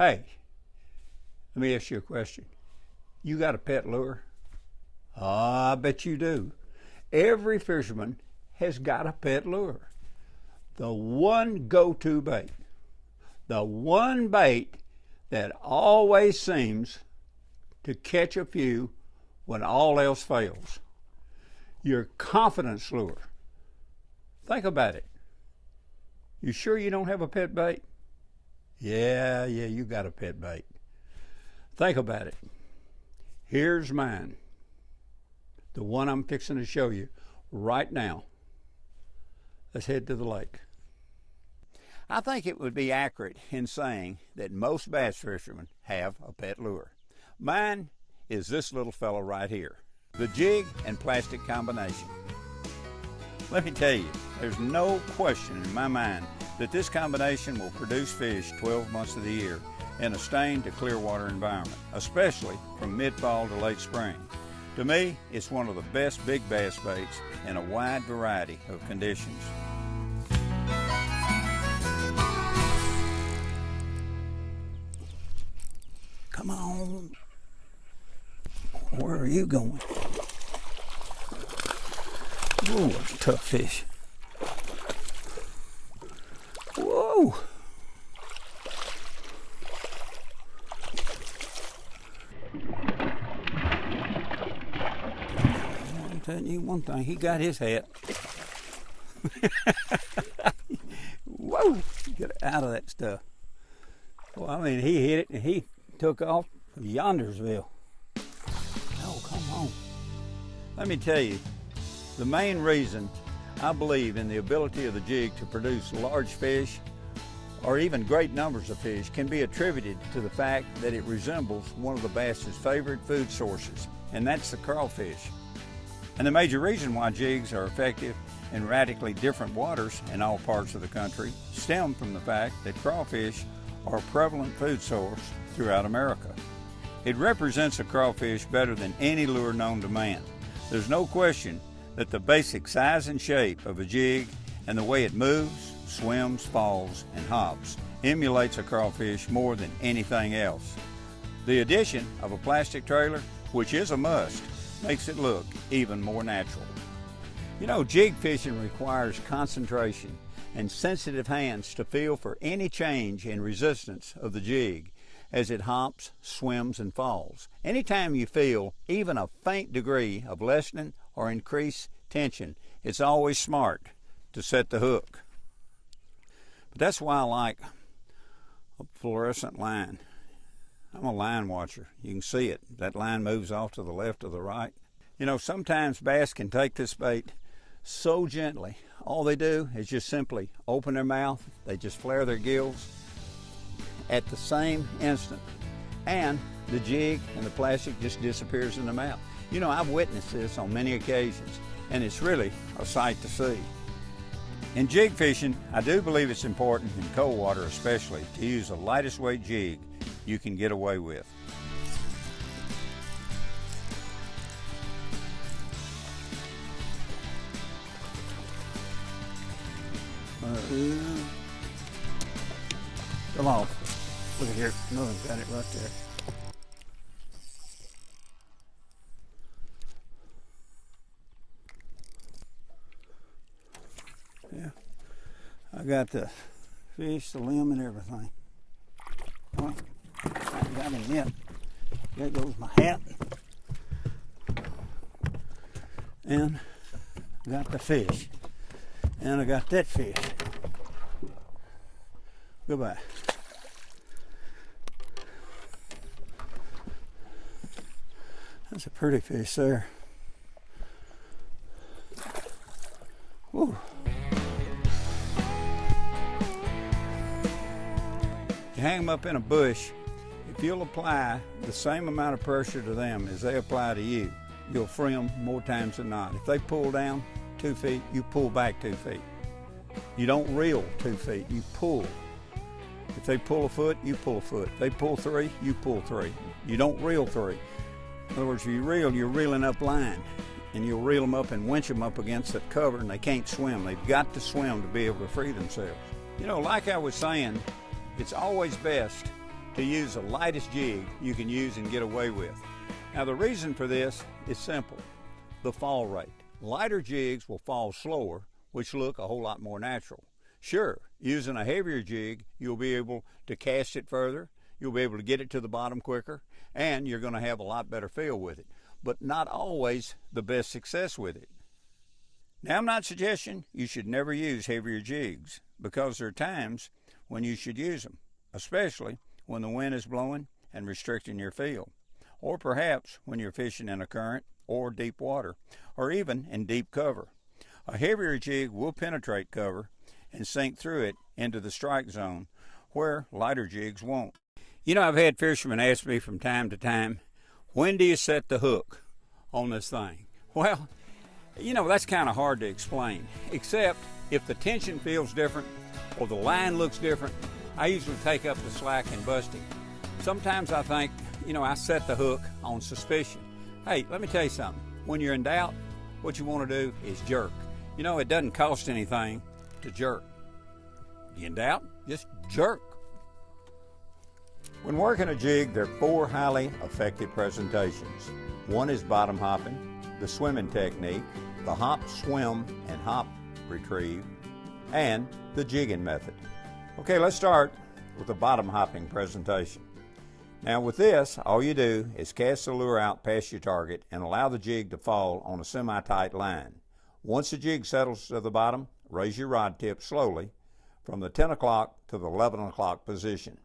Hey, let me ask you a question. You got a pet lure? I bet you do. Every fisherman has got a pet lure. The one go-to bait. The one bait that always seems to catch a few when all else fails. Your confidence lure. Think about it. You sure you don't have a pet bait? Yeah, you got a pet bait. Think about it. Here's mine. The one I'm fixing to show you right now. Let's head to the lake. I think it would be accurate in saying that most bass fishermen have a pet lure. Mine is this little fellow right here, the jig and plastic combination. Let me tell you, there's no question in my mind that this combination will produce fish 12 months of the year in a stained to clear water environment, especially from mid-fall to late spring. To me, it's one of the best big bass baits in a wide variety of conditions. Come on. Where are you going? Ooh, that's a tough fish. Whoa. I'm telling you one thing, he got his hat. Whoa, get out of that stuff. Well, I mean, he hit it and he took off from Yondersville. Oh, come on. Let me tell you, the main reason I believe in the ability of the jig to produce large fish or even great numbers of fish can be attributed to the fact that it resembles one of the bass's favorite food sources, and that's the crawfish. And the major reason why jigs are effective in radically different waters in all parts of the country stem from the fact that crawfish are a prevalent food source throughout America. It represents a crawfish better than any lure known to man. There's no question that the basic size and shape of a jig and the way it moves, swims, falls, and hops emulates a crawfish more than anything else. The addition of a plastic trailer, which is a must, makes it look even more natural. You know, jig fishing requires concentration and sensitive hands to feel for any change in resistance of the jig as it hops, swims, and falls. Anytime you feel even a faint degree of lessening or increased tension, it's always smart to set the hook. But that's why I like a fluorescent line. I'm a line watcher. You can see it. That line moves off to the left or the right. You know, sometimes bass can take this bait so gently. All they do is just simply open their mouth. They just flare their gills at the same instant, and the jig and the plastic just disappears in the mouth. You know, I've witnessed this on many occasions, and it's really a sight to see. In jig fishing, I do believe it's important, in cold water especially, to use the lightest weight jig you can get away with. Come on. Look at here. No, I've got it right there. Yeah. I got the fish, the limb, and everything. Well, I haven't got him yet. There goes my hat. And got the fish. And I got that fish. Goodbye. That's a pretty fish there. Woo. You hang them up in a bush, if you'll apply the same amount of pressure to them as they apply to you, you'll free them more times than not. If they pull down 2 feet, you pull back 2 feet. You don't reel 2 feet, you pull. If they pull a foot, you pull a foot. If they pull 3, you pull 3. You don't reel 3. In other words, if you reel, you're reeling up line, and you'll reel them up and winch them up against that cover, and they can't swim. They've got to swim to be able to free themselves. You know, like I was saying, it's always best to use the lightest jig you can use and get away with. Now the reason for this is simple, the fall rate. Lighter jigs will fall slower, which look a whole lot more natural. Sure, using a heavier jig, you'll be able to cast it further, you'll be able to get it to the bottom quicker, and you're going to have a lot better feel with it, but not always the best success with it. Now I'm not suggesting you should never use heavier jigs, because there are times when you should use them, especially when the wind is blowing and restricting your feel, or perhaps when you're fishing in a current or deep water, or even in deep cover. A heavier jig will penetrate cover and sink through it into the strike zone, where lighter jigs won't. You know, I've had fishermen ask me from time to time, when do you set the hook on this thing? Well, you know, that's kind of hard to explain, except if the tension feels different or the line looks different, I usually take up the slack in busting. Sometimes I think, you know, I set the hook on suspicion. Hey, let me tell you something. When you're in doubt, what you want to do is jerk. You know, it doesn't cost anything to jerk. You in doubt? Just jerk. When working a jig, there are 4 highly effective presentations. One is bottom hopping, the swimming technique, the hop, swim, and hop retrieve, and the jigging method. Okay, let's start with the bottom hopping presentation. Now with this, all you do is cast the lure out past your target and allow the jig to fall on a semi-tight line. Once the jig settles to the bottom, raise your rod tip slowly from the 10 o'clock to the 11 o'clock position.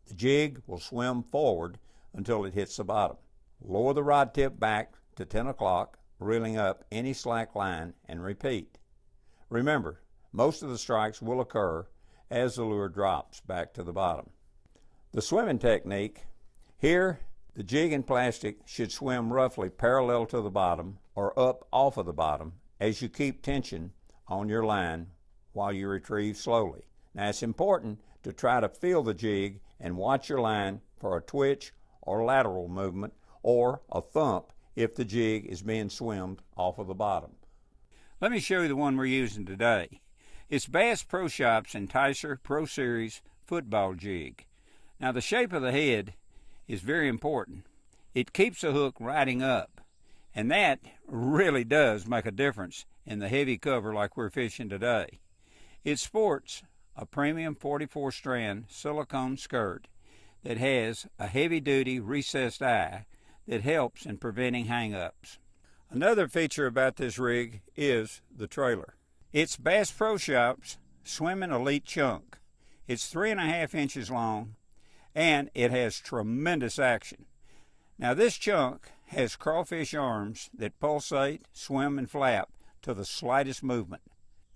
The jig will swim forward until it hits the bottom. Lower the rod tip back to 10 o'clock, reeling up any slack line, and repeat. Remember, most of the strikes will occur as the lure drops back to the bottom. The swimming technique, here the jig and plastic should swim roughly parallel to the bottom or up off of the bottom as you keep tension on your line while you retrieve slowly. Now it's important to try to feel the jig and watch your line for a twitch or lateral movement or a thump if the jig is being swimmed off of the bottom. Let me show you the one we're using today. It's Bass Pro Shop's Enticer Pro Series football jig. Now the shape of the head is very important. It keeps the hook riding up, and that really does make a difference in the heavy cover like we're fishing today. It sports a premium 44 strand silicone skirt that has a heavy-duty recessed eye that helps in preventing hang-ups. Another feature about this rig is the trailer. It's Bass Pro Shop's Swimming Elite Chunk. It's 3.5 inches long, and it has tremendous action. Now this chunk has crawfish arms that pulsate, swim, and flap to the slightest movement.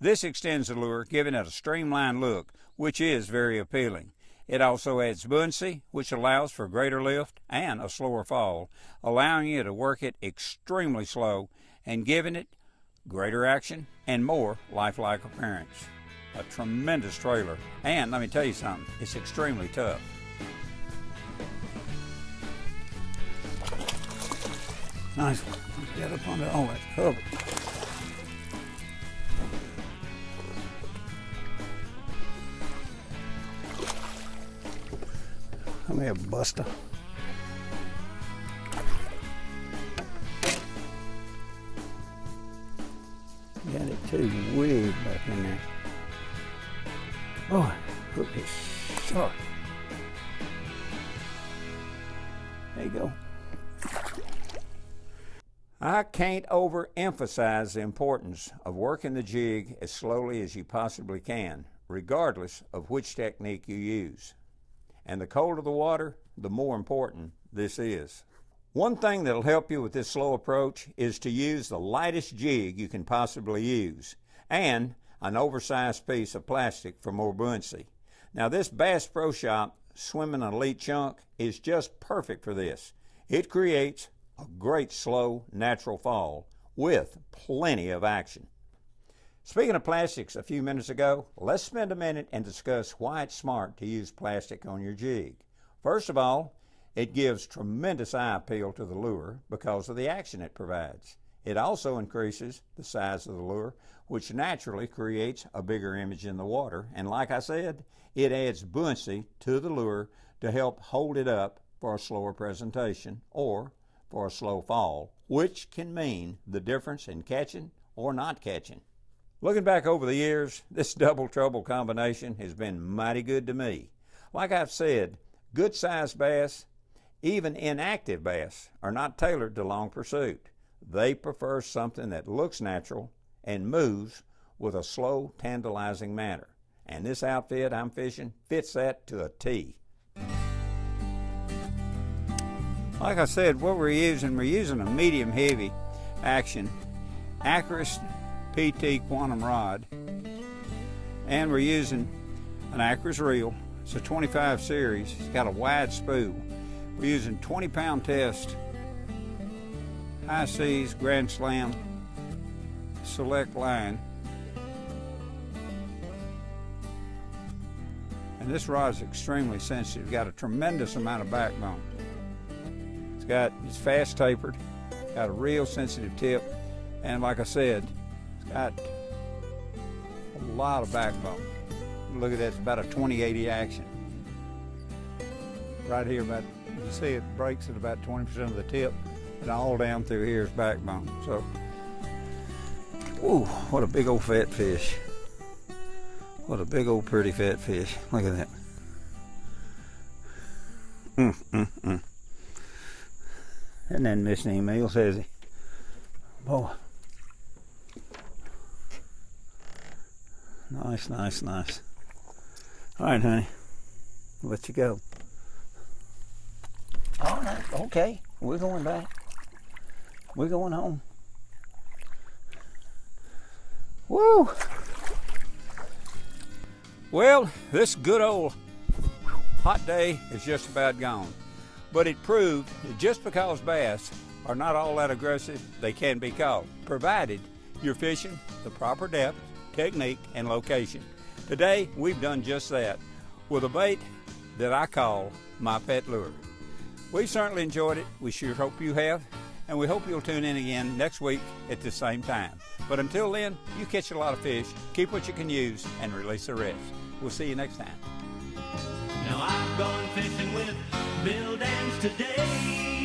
This extends the lure, giving it a streamlined look, which is very appealing. It also adds buoyancy, which allows for greater lift and a slower fall, allowing you to work it extremely slow and giving it greater action and more lifelike appearance. A tremendous trailer, and let me tell you something, it's extremely tough. Nice one. Get up under all that cover. Come here, Buster. Got it too way back in there. Oh, hook is sharp. There you go. I can't overemphasize the importance of working the jig as slowly as you possibly can, regardless of which technique you use. And the colder the water, the more important this is. One thing that'll help you with this slow approach is to use the lightest jig you can possibly use, and an oversized piece of plastic for more buoyancy. Now this Bass Pro Shop Swimming Elite Chunk is just perfect for this. It creates a great slow, natural fall with plenty of action. Speaking of plastics a few minutes ago, let's spend a minute and discuss why it's smart to use plastic on your jig. First of all, it gives tremendous eye appeal to the lure because of the action it provides. It also increases the size of the lure, which naturally creates a bigger image in the water. And like I said, it adds buoyancy to the lure to help hold it up for a slower presentation or for a slow fall, which can mean the difference in catching or not catching. Looking back over the years, this double trouble combination has been mighty good to me. Like I've said, good-sized bass, even inactive bass, are not tailored to long pursuit. They prefer something that looks natural and moves with a slow, tantalizing manner. And this outfit I'm fishing fits that to a T. Like I said, what we're using a medium heavy action Acris PT Quantum rod, and we're using an Acris reel. It's a 25 series. It's got a wide spool. We're using 20-pound test, High Seas Grand Slam Select line. And this rod is extremely sensitive. Got a tremendous amount of backbone. It's fast tapered, got a real sensitive tip, and like I said, it's got a lot of backbone. Look at that, it's about a 20-80 action. Right here, you can see it breaks at about 20% of the tip, and all down through here is backbone. So, ooh, what a big old fat fish. What a big old pretty fat fish. Look at that. And then missing any meals, has he? Boy. Nice, nice, nice. All right, honey. I'll let you go. All right, okay. We're going back. We're going home. Woo! Well, this good old hot day is just about gone. But it proved that just because bass are not all that aggressive, they can be caught, provided you're fishing the proper depth, technique, and location. Today, we've done just that with a bait that I call my pet lure. We've certainly enjoyed it. We sure hope you have, and we hope you'll tune in again next week at the same time. But until then, you catch a lot of fish, keep what you can use, and release the rest. We'll see you next time. Now I've gone fishing with Bill Dance today.